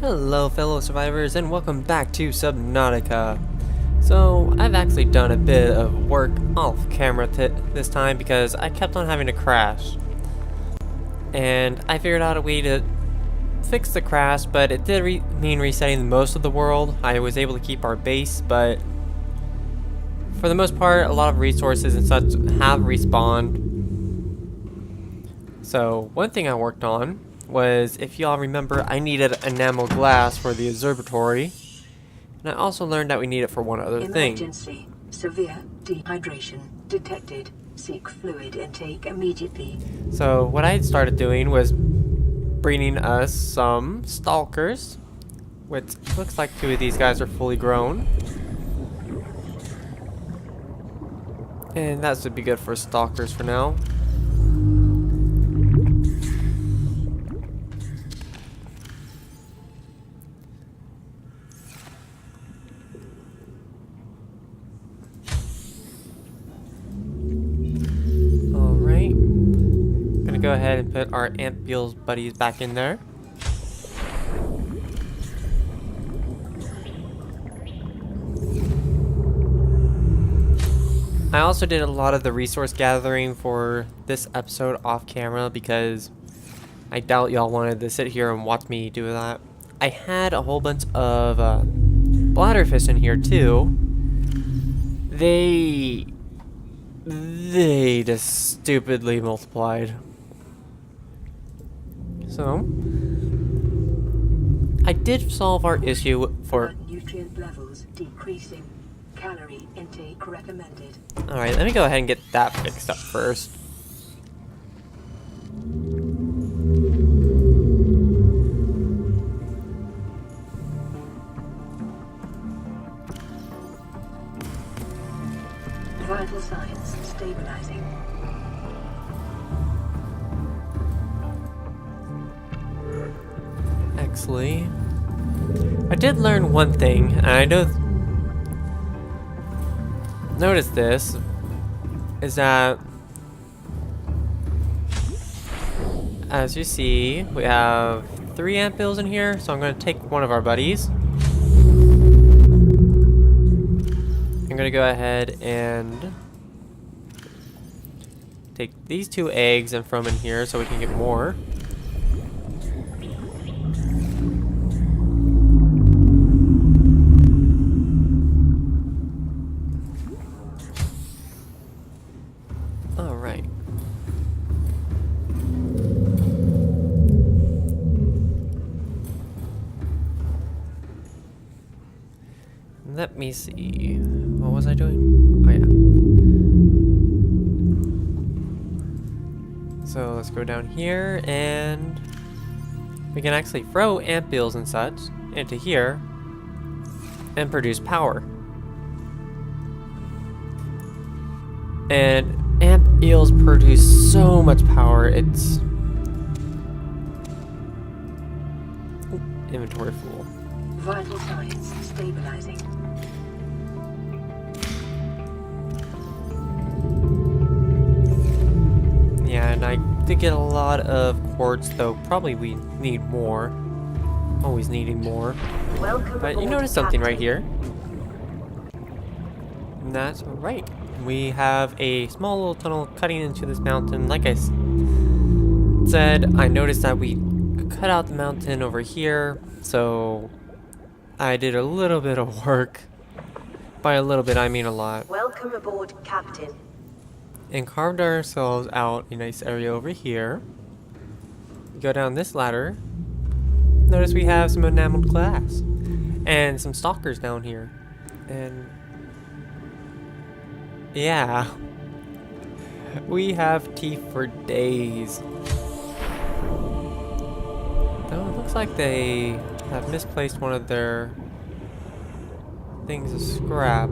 Hello fellow survivors and welcome back to Subnautica. So I've actually done a bit of work off camera this time because I kept on having to crash. And I figured out a way to fix the crash, but it did mean resetting most of the world. I was able to keep our base, but for the most part a lot of resources and such have respawned. So one thing I worked on was, if y'all remember, I needed enamel glass for the observatory, and I also learned that we need it for one other thing. Emergency. Severe dehydration detected. Seek fluid intake immediately. So what I had started doing was breeding us some Stalkers, which looks like two of these guys are fully grown. And that should be good for Stalkers for now. Go ahead and put our Ampiel's buddies back in there. I also did a lot of the resource gathering for this episode off camera because I doubt y'all wanted to sit here and watch me do that. I had a whole bunch of bladderfish in here too. They just stupidly multiplied. So, I did solve our issue for nutrient levels decreasing. Calorie intake recommended. Alright, let me go ahead and get that fixed up first. Vital signs stabilizing. Actually, I did learn one thing, and I noticed this, is that, as you see, we have 3 Ampiels in here, so I'm going to take one of our buddies. I'm going to go ahead and take these 2 eggs and throw them in here so we can get more. Let me see. What was I doing? Oh yeah. So let's go down here, and we can actually throw Ampiels and such into here and produce power. And Ampiels produce so much power. It's inventory full. Vital signs stabilizing. Yeah, and I did get a lot of quartz, though probably we need more. Always needing more. But you notice something right here. And that's right. We have a small little tunnel cutting into this mountain. Like I said, I noticed that we cut out the mountain over here, so I did a little bit of work. By a little bit, I mean a lot. Welcome aboard, Captain. And carved ourselves out a nice area over here. Go down this ladder. Notice we have some enameled glass. And some stalkers down here. And yeah. We have teeth for days. Though it looks like they have misplaced one of their things of scrap.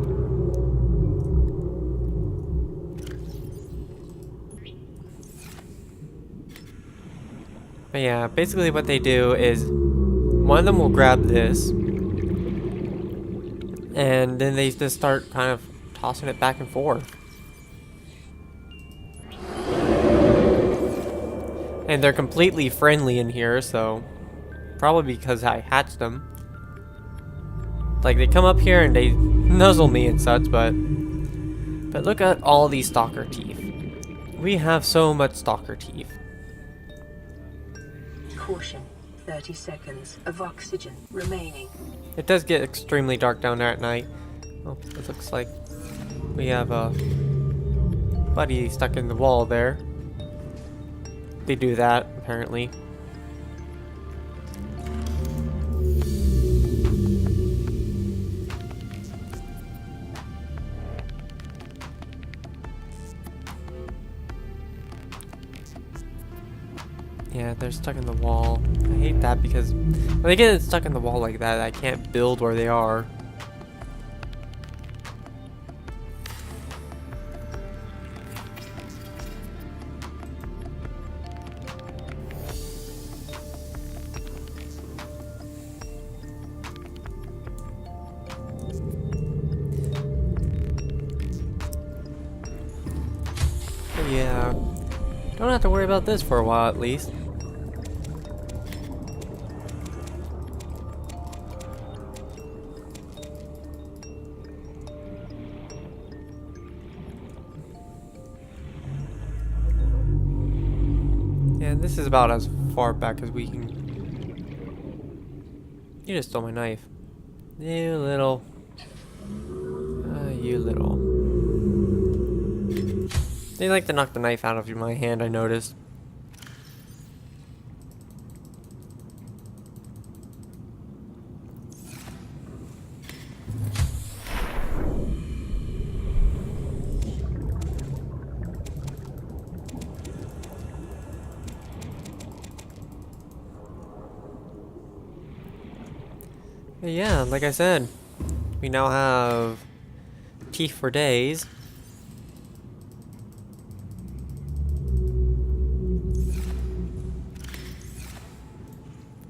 But yeah, basically what they do is one of them will grab this, and then they just start kind of tossing it back and forth. And they're completely friendly in here, so Probably because I hatched them. Like, they come up here and they nuzzle me and such, but look at all these stalker teeth. We have so much stalker teeth. Caution. 30 seconds of oxygen remaining. It does get extremely dark down there at night. Oh, it looks like we have a buddy stuck in the wall there. They do that, apparently. Yeah, they're stuck in the wall. I hate that because when they get stuck in the wall like that, I can't build where they are. But yeah, don't have to worry about this for a while at least. Yeah, this is about as far back as we can. You just stole my knife. You little. You little. They like to knock the knife out of my hand, I noticed. But yeah, like I said, we now have teeth for days.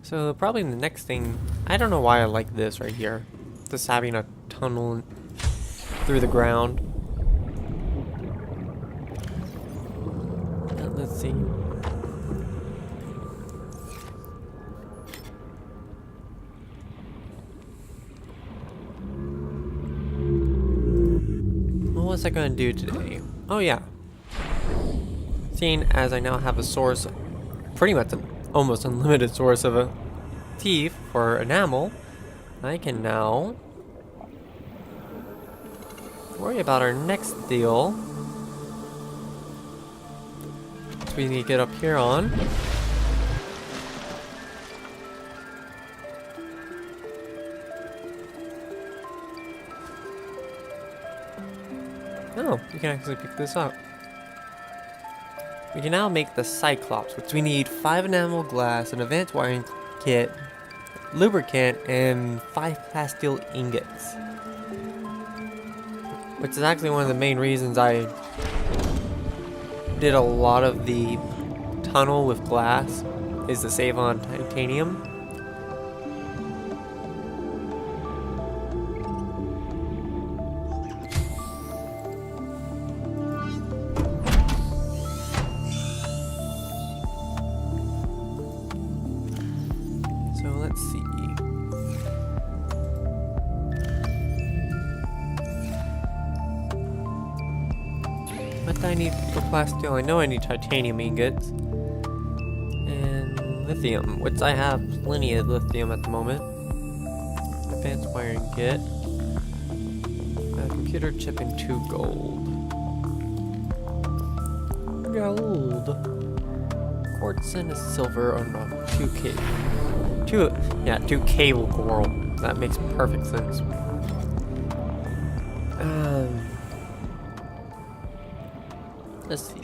So probably the next thing, I don't know why I like this right here. Just having a tunnel through the ground. Let's see. What was I going to do today? Oh yeah. Seeing as I now have a source, pretty much an almost unlimited source of a teeth for enamel, I can now worry about our next deal. So we need to get up here on. Oh, you can actually pick this up. We can now make the Cyclops, which we need 5 enamel glass, an advanced wiring kit, lubricant, and 5 plasteel ingots. Which is actually one of the main reasons I did a lot of the tunnel with glass, is to save on titanium. Let's see. What do I need for plasteel? I know I need titanium ingots. And lithium, which I have plenty of lithium at the moment. Advanced wiring kit. A computer chip and 2 gold. Quartz and a silver, oh no, 2K. 2 cable coral. That makes perfect sense. Let's see.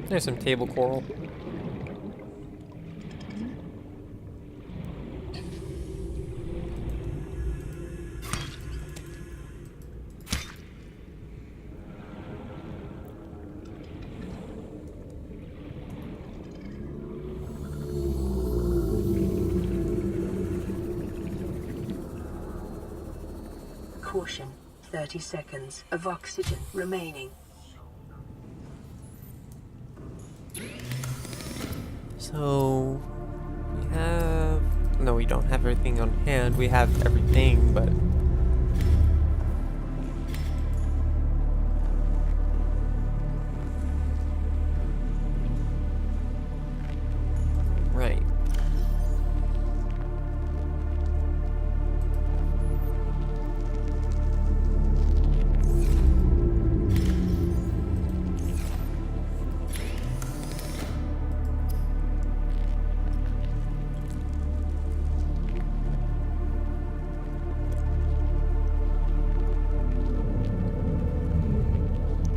There's some table coral. Caution. 30 seconds of oxygen remaining. So we have... No, we don't have everything on hand. We have everything, but... Right.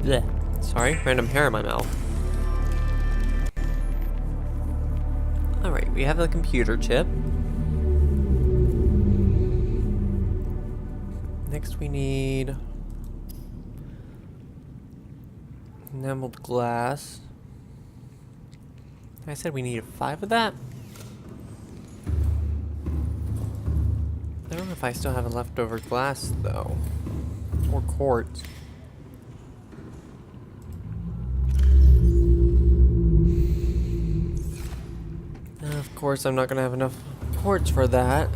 Blech. Sorry, random hair in my mouth. Alright, we have a computer chip. Next we need enameled glass. I said we needed 5 of that? I don't know if I still have a leftover glass though. Or quartz. Of course, I'm not gonna have enough quartz for that.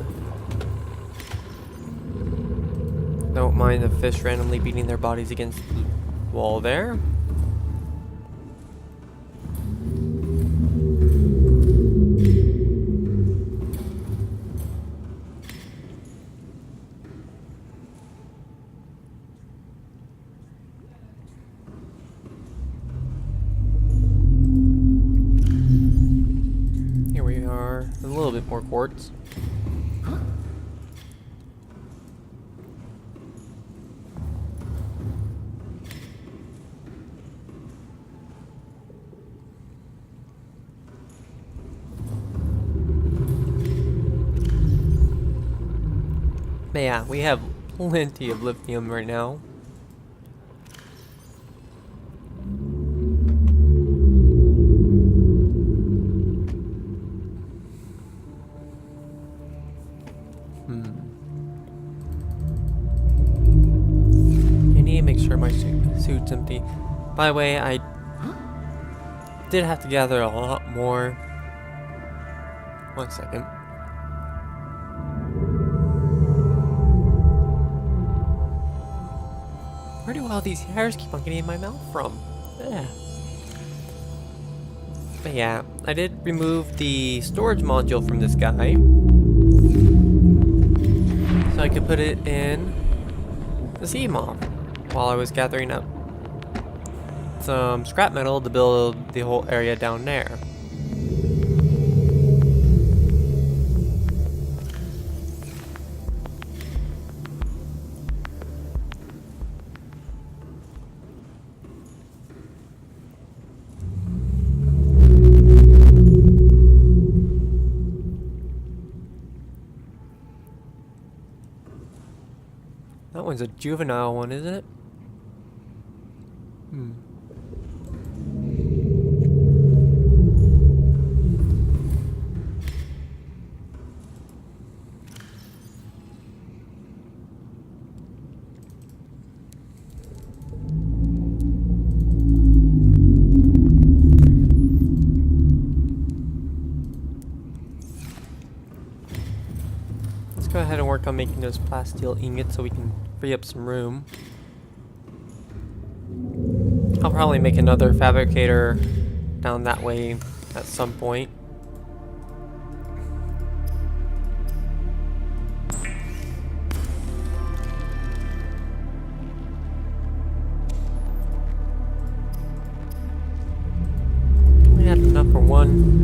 Don't mind the fish randomly beating their bodies against the wall there. Here we are, a little bit more quartz. But yeah, we have plenty of lithium right now. I need to make sure my suit's empty. By the way, I did have to gather a lot more. 1 second. Where do all these hairs keep on getting in my mouth from? Ugh. But yeah, I did remove the storage module from this guy. So I could put it in the sea moth while I was gathering up some scrap metal to build the whole area down there. That one's a juvenile one, isn't it? Let's go ahead and work on making those plasteel ingots so we can free up some room. I'll probably make another fabricator down that way at some point. We had enough for one.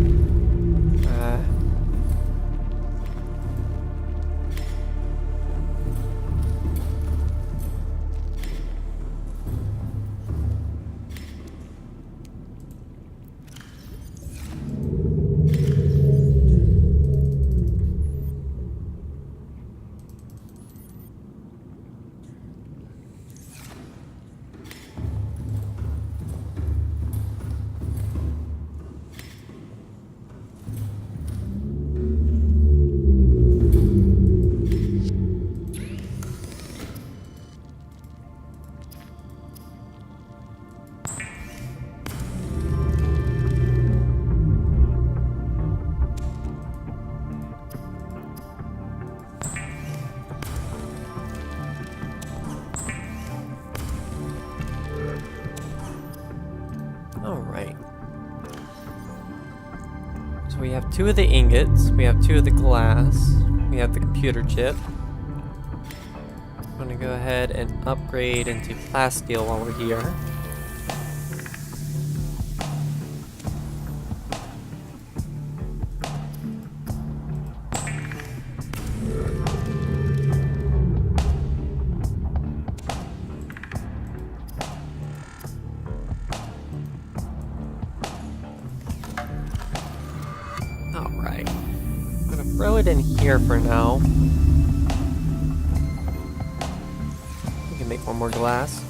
Alright. So we have 2 of the ingots, we have 2 of the glass, we have the computer chip. I'm gonna go ahead and upgrade into plasteel while we're here. Alright. I'm gonna throw it in here for now. We can make one more glass.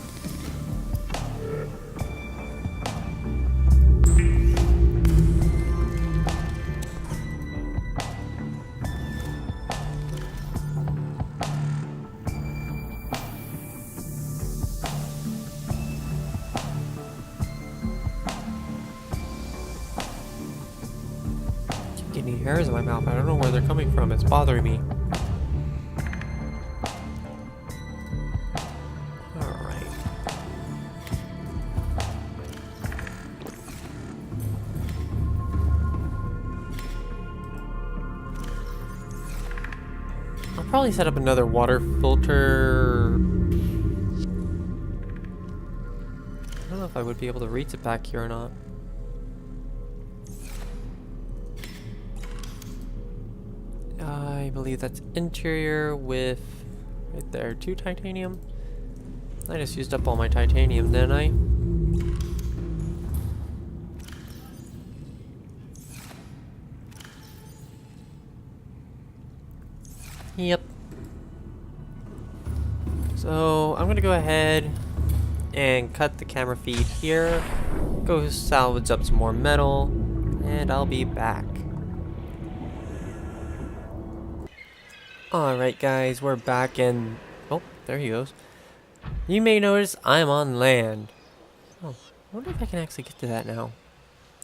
Getting hairs in my mouth. I don't know where they're coming from. It's bothering me. Alright. I'll probably set up another water filter. I don't know if I would be able to reach it back here or not. I believe that's interior with, right there, 2 titanium. I just used up all my titanium, didn't I? Yep. So I'm gonna go ahead and cut the camera feed here, go salvage up some more metal, and I'll be back. Alright guys, we're back and... oh, there he goes. You may notice I'm on land. Oh, I wonder if I can actually get to that now.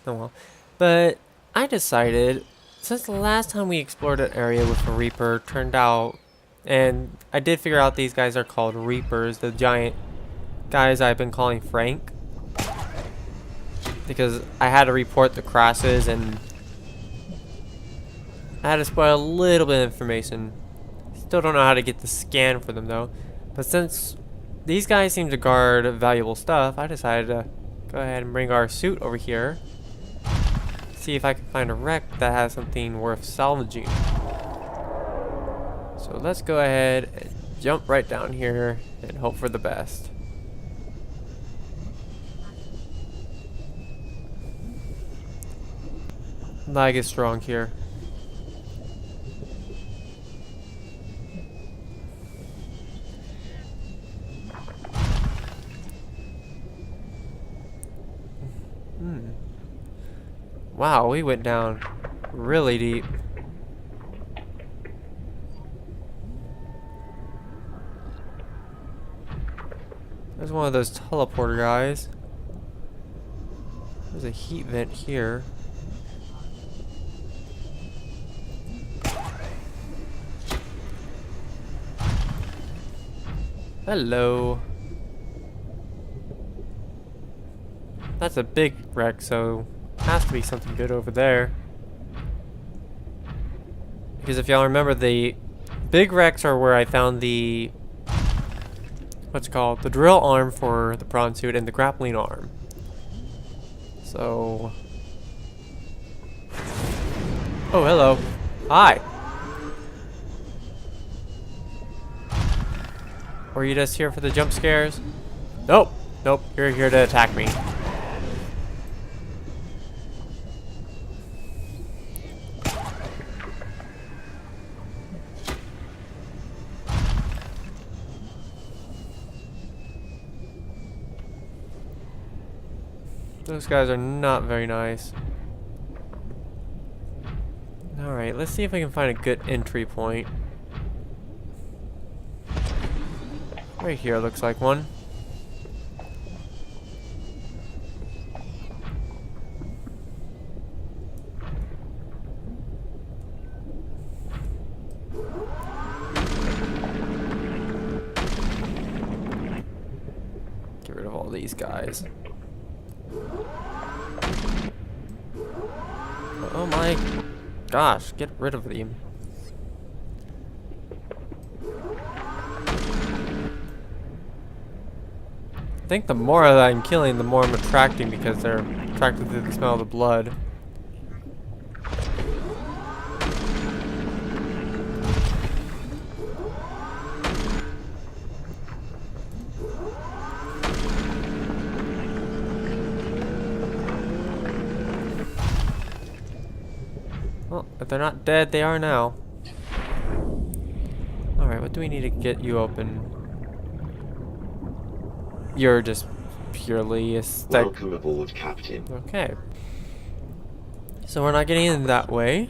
Oh well. But I decided, since the last time we explored an area with a Reaper turned out... and I did figure out these guys are called Reapers, the giant guys I've been calling Frank. Because I had to report the crashes and... I had to spoil a little bit of information. Still don't know how to get the scan for them though. But since these guys seem to guard valuable stuff, I decided to go ahead and bring our suit over here. See if I can find a wreck that has something worth salvaging. So let's go ahead and jump right down here and hope for the best. Lag is strong here. Wow, we went down really deep. There's one of those teleporter guys. There's a heat vent here. Hello. That's a big wreck, so has to be something good over there. Because if y'all remember, the big wrecks are where I found the... what's it called? The drill arm for the prawn suit and the grappling arm. So... oh, hello. Hi. Were you just here for the jump scares? Nope. Nope. You're here to attack me. Those guys are not very nice. Alright, let's see if we can find a good entry point. Right here looks like one. Get rid of all these guys. Oh my gosh, get rid of them. I think the more that I'm killing, the more I'm attracting because they're attracted to the smell of the blood. Well, if they're not dead, they are now. Alright, what do we need to get you open? You're just purely aesthetic. Welcome aboard, Captain. Okay. So we're not getting in that way.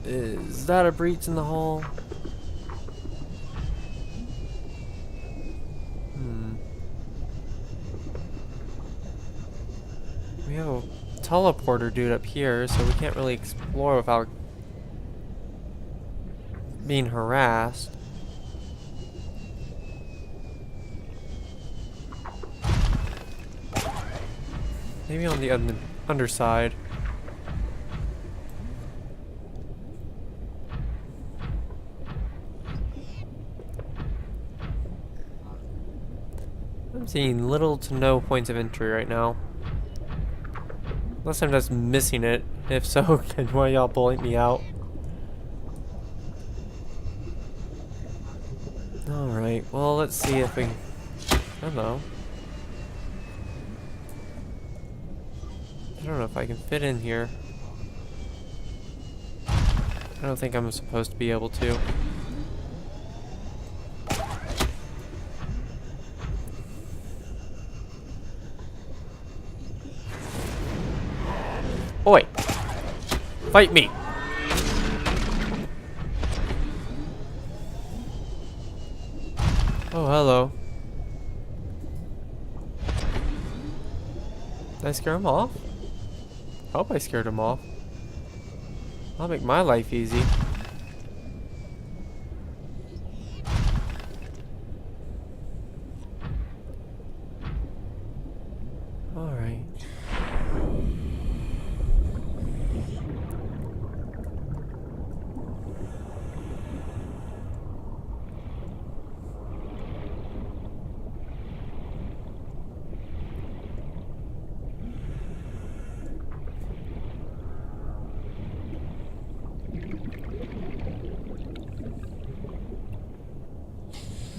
Is that a breach in the hull? We have a teleporter dude up here, so we can't really explore without being harassed. Maybe on the underside. I'm seeing little to no points of entry right now. Unless I'm just missing it. If so, can one of y'all point me out? Alright, well, let's see if we... I don't know. I don't know if I can fit in here. I don't think I'm supposed to be able to. Oi! Fight me! Oh, hello. Did I scare him off? I hope I scared him off. I'll make my life easy. Alright.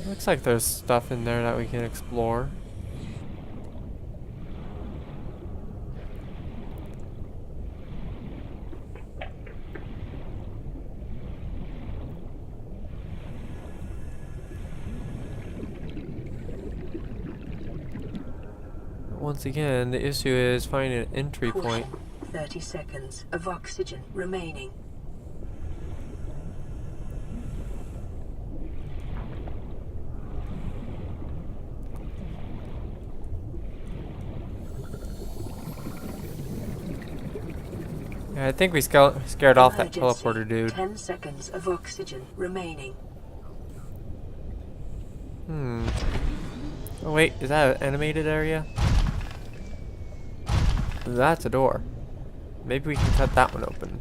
Looks like there's stuff in there that we can explore. Once again, the issue is finding an entry point. 30 seconds of oxygen remaining. Yeah, I think we scared off that Emergency. teleporter dude. 10 seconds of oxygen remaining. Oh wait, is that an animated area? That's a door. Maybe we can cut that one open.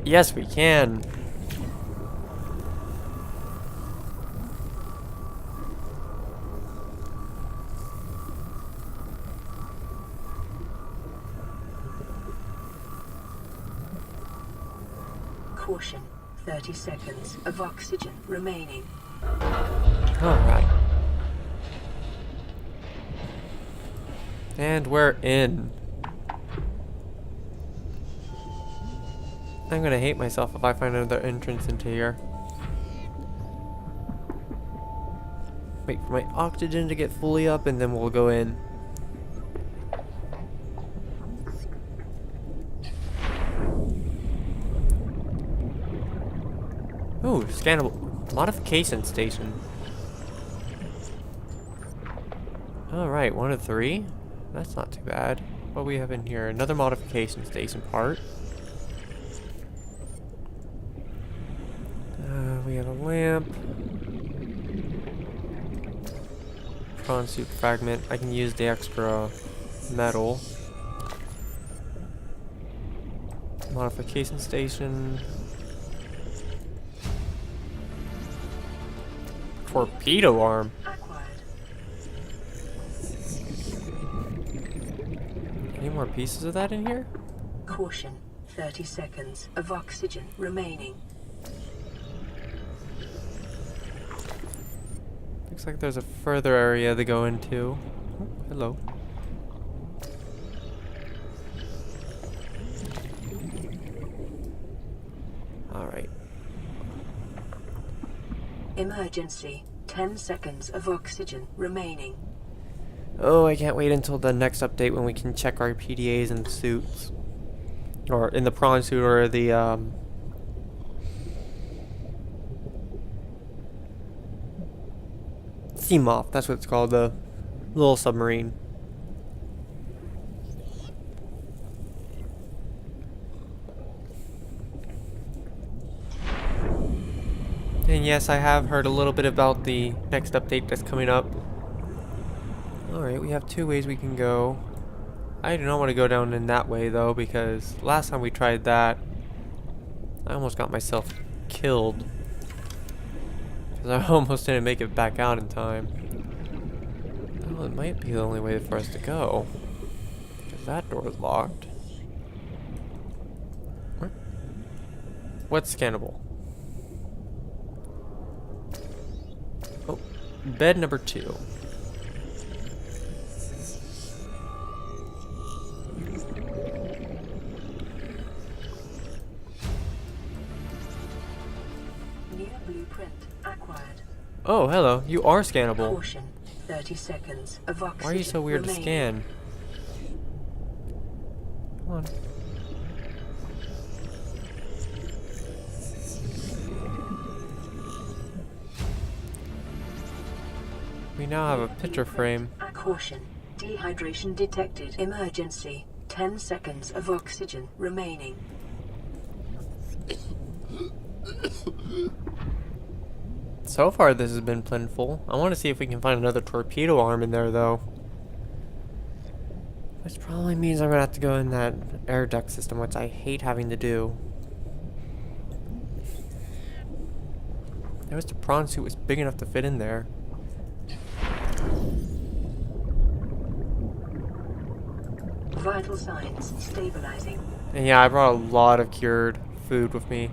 Yes, we can. Caution. 30 seconds of oxygen remaining. Alright. And we're in. I'm gonna hate myself if I find another entrance into here. Wait for my oxygen to get fully up and then we'll go in. Ooh, scannable modification station. Alright, 1 of 3. That's not too bad. What do we have in here? Another modification station part. We have a lamp. Prawn suit fragment. I can use the extra metal. Modification station. Torpedo arm. Any more pieces of that in here? Caution. 30 seconds of oxygen remaining. Looks like there's a further area to go into. Oh, hello. Alright. Emergency. 10 seconds of oxygen remaining. Oh, I can't wait until the next update when we can check our PDAs in the suits. Or in the prawn suit or the, Seamoth, that's what it's called, the little submarine. And yes, I have heard a little bit about the next update that's coming up. Alright, we have two ways we can go. I do not want to go down in that way though, because last time we tried that, I almost got myself killed. Because I almost didn't make it back out in time. Well, it might be the only way for us to go. Because that door is locked. What's scannable? Oh, bed number 2. Blueprint acquired. Oh, hello. You are scannable. Caution. 30 seconds of oxygen. Why are you so weird to scan? Come on. We now have a picture frame. Caution. Dehydration detected. Emergency. 10 seconds of oxygen remaining. So far this has been plentiful. I want to see if we can find another torpedo arm in there though. Which probably means I'm going to have to go in that air duct system, which I hate having to do. I wish the prawn suit was big enough to fit in there. Vital signs stabilizing. And yeah, I brought a lot of cured food with me.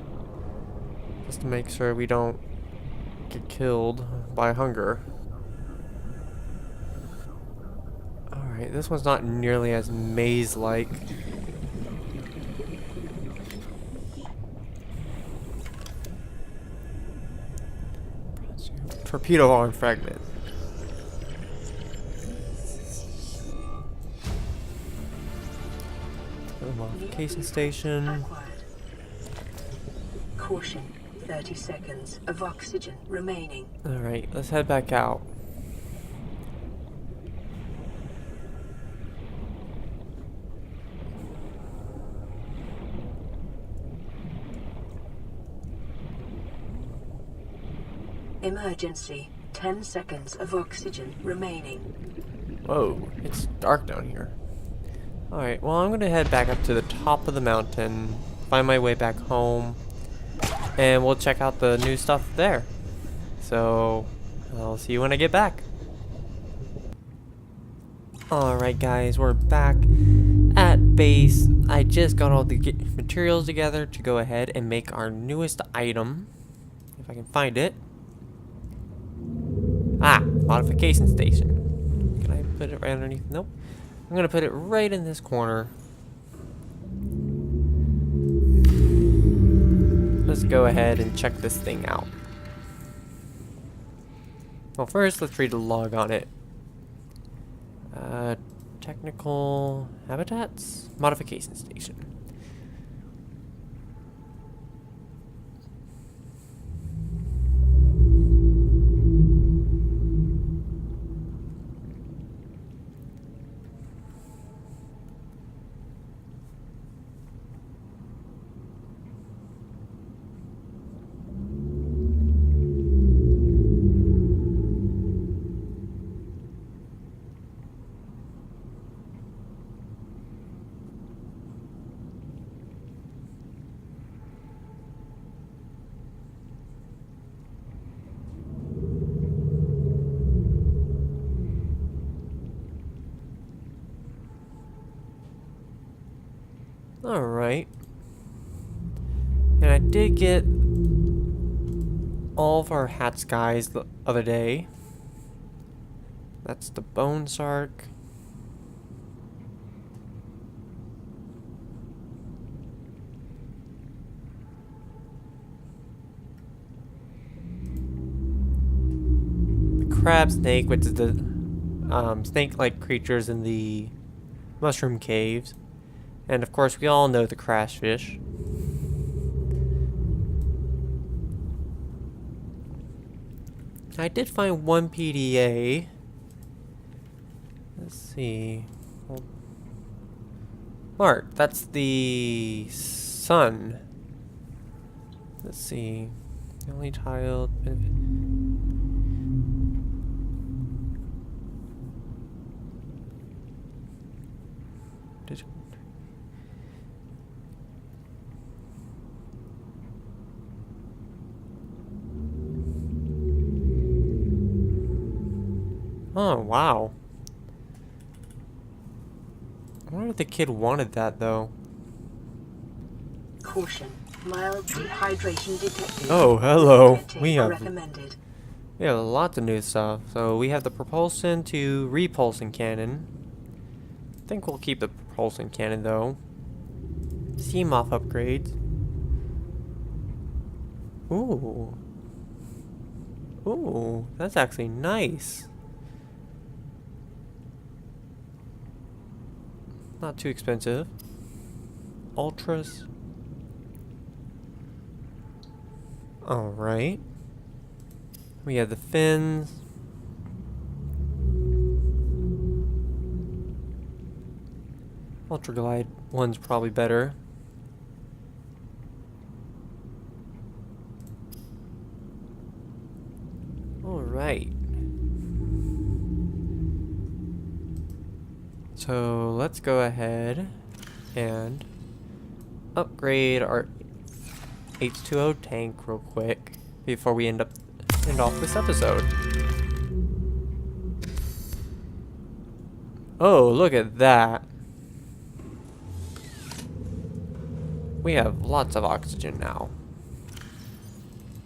Just to make sure we don't get killed by hunger. Alright, this one's not nearly as maze-like. Torpedo arm fragment. Modification station. Caution. 30 seconds of oxygen remaining. Alright, let's head back out. Emergency. 10 seconds of oxygen remaining. Whoa, it's dark down here. Alright, well I'm gonna head back up to the top of the mountain, find my way back home, and we'll check out the new stuff there. So, I'll see you when I get back. Alright guys, we're back at base. I just got all the materials together to go ahead and make our newest item. If I can find it. Ah, modification station. Can I put it right underneath? Nope. I'm gonna put it right in this corner. Let's go ahead and check this thing out. Well, first, let's read the log on it. Technical habitats? Modification station. Alright. And I did get all of our hat skies the other day. That's the bone shark. The crab snake, which is the snake-like creatures in the mushroom caves. And of course, we all know the crash fish. I did find one PDA. Let's see. Mark, that's the sun. Let's see. The only tiled. Oh, wow. I wonder if the kid wanted that, though. Caution. Mild dehydration detected. Oh, hello. We have recommended. lots of new stuff. So we have the propulsion to repulsion cannon. I think we'll keep the propulsion cannon, though. Seamoth upgrades. Ooh. Ooh, that's actually nice. Not too expensive. Ultras. Alright. We have the fins. Ultra Glide one's probably better. Alright. So let's go ahead and upgrade our H2O tank real quick before we end off this episode. Oh, look at that. We have lots of oxygen now.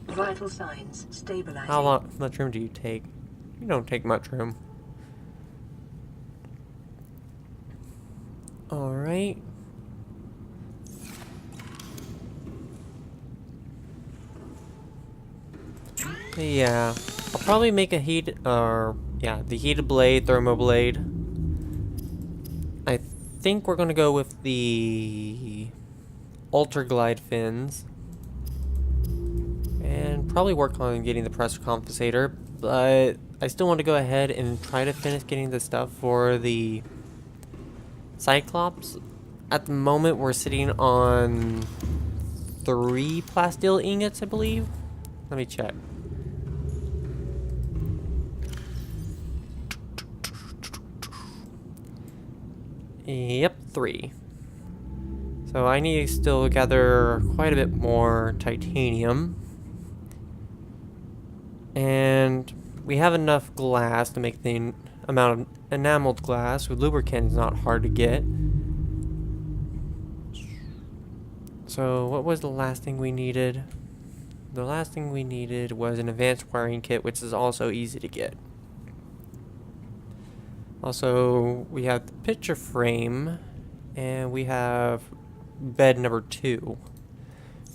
Vital signs stabilizing. How much room do you take? You don't take much room. Alright. Yeah, I'll probably make a the heated blade, thermo blade. I think we're gonna go with the Ultra Glide fins. And probably work on getting the pressure compensator, but I still want to go ahead and try to finish getting the stuff for the Cyclops. At the moment, we're sitting on 3 plasteel ingots, I believe. Let me check. Yep, 3. So I need to still gather quite a bit more titanium. And we have enough glass to make the amount of enameled glass. With lubricant, it's not hard to get. So what was the last thing we needed? The last thing we needed was an advanced wiring kit, which is also easy to get. Also, we have the picture frame, and we have bed number 2.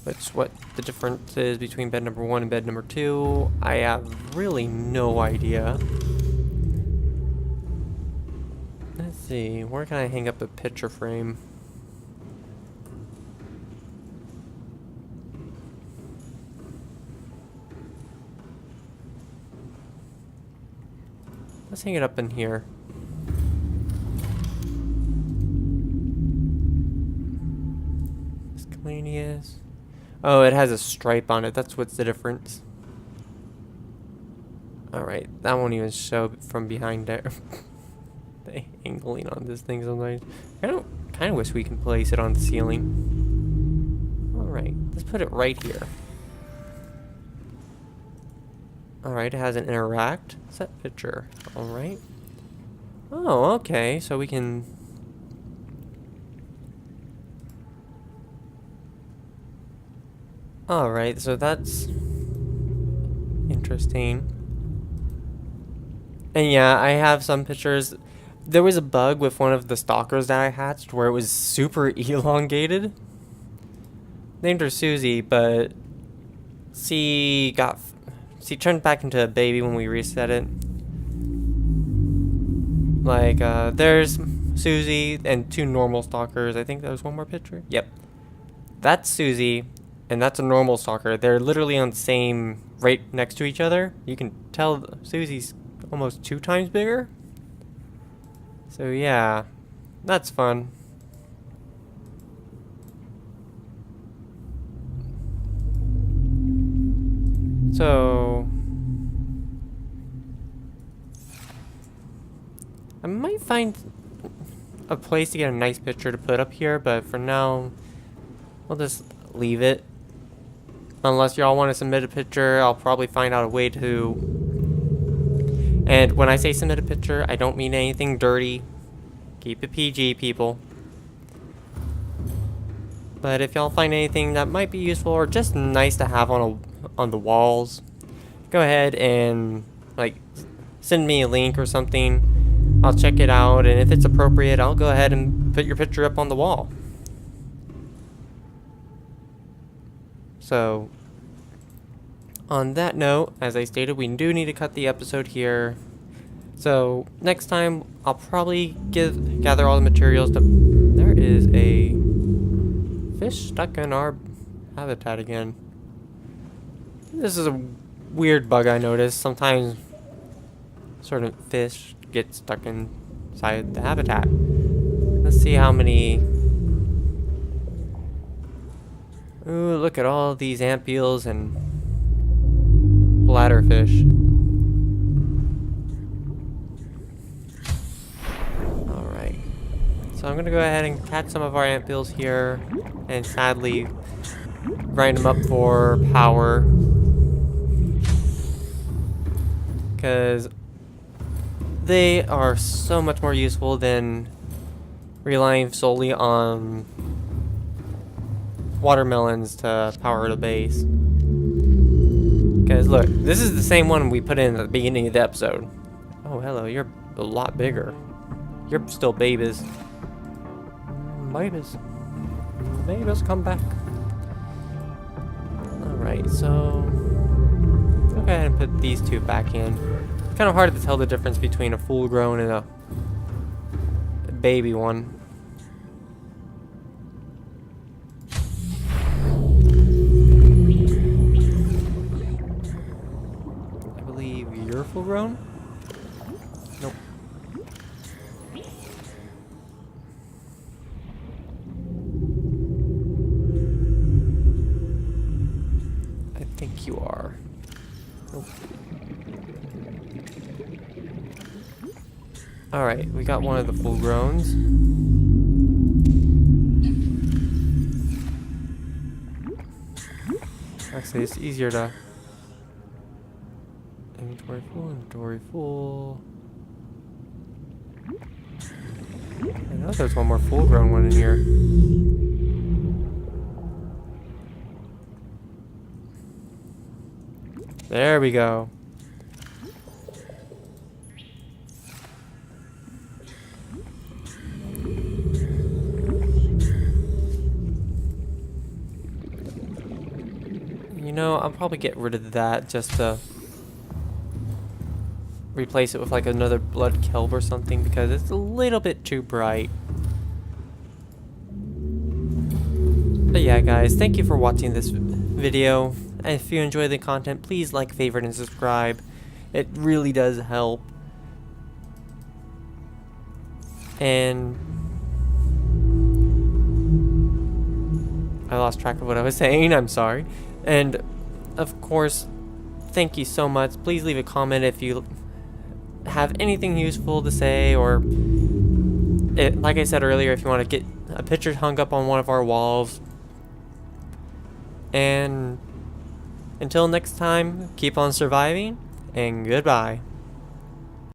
Which, what the difference is between bed number 1 and bed number 2, I have really no idea. Let's see, where can I hang up a picture frame? Let's hang it up in here. Miscellaneous. Oh, it has a stripe on it. That's what's the difference. Alright, that won't even show from behind there. The angling on this thing sometimes. I kind of wish we can place it on the ceiling. Alright, let's put it right here. Alright, it has an interact set picture. Alright. Oh, okay, so we can Alright, so that's interesting. And yeah, I have some pictures. There was a bug with one of the stalkers that I hatched where it was super elongated. Named her Susie, but she turned back into a baby when we reset it. Like, there's Susie and two normal stalkers. I think there was one more picture. Yep. That's Susie, and that's a normal stalker. They're literally on the same, right next to each other. You can tell Susie's almost 2 times bigger. So yeah, that's fun. So I might find a place to get a nice picture to put up here, but for now we'll just leave it. Unless y'all want to submit a picture, I'll probably find out a way to. And when I say submit a picture, I don't mean anything dirty. Keep it PG, people. But if y'all find anything that might be useful or just nice to have on the walls, go ahead and like send me a link or something. I'll check it out, and if it's appropriate, I'll go ahead and put your picture up on the wall. So, on that note, as I stated, we do need to cut the episode here. So, next time, I'll probably gather all the materials to... There is a fish stuck in our habitat again. This is a weird bug I noticed. Sometimes certain fish get stuck inside the habitat. Let's see how many... Ooh, look at all these ampules and bladderfish. Alright. So I'm gonna go ahead and catch some of our ampules here and sadly grind them up for power. Because they are so much more useful than relying solely on watermelons to power the base. Because look, this is the same one we put in at the beginning of the episode. Oh, hello, you're a lot bigger. You're still babies. Babies. Babies, come back. Alright, so I'll go ahead and put these two back in. It's kind of hard to tell the difference between a full-grown and a baby one. You're full grown? Nope. I think you are. Nope. Alright, we got one of the full growns. Actually, it's easier to... Inventory full, inventory full. I know there's one more full-grown one in here. There we go. You know, I'll probably get rid of that just to replace it with like another blood kelp or something because it's a little bit too bright. But yeah, guys, thank you for watching this video. And if you enjoy the content, please like, favorite, and subscribe. It really does help. And I lost track of what I was saying, I'm sorry. And of course, thank you so much. Please leave a comment if you have anything useful to say, or like I said earlier, if you want to get a picture hung up on one of our walls. And until next time, keep on surviving, and goodbye.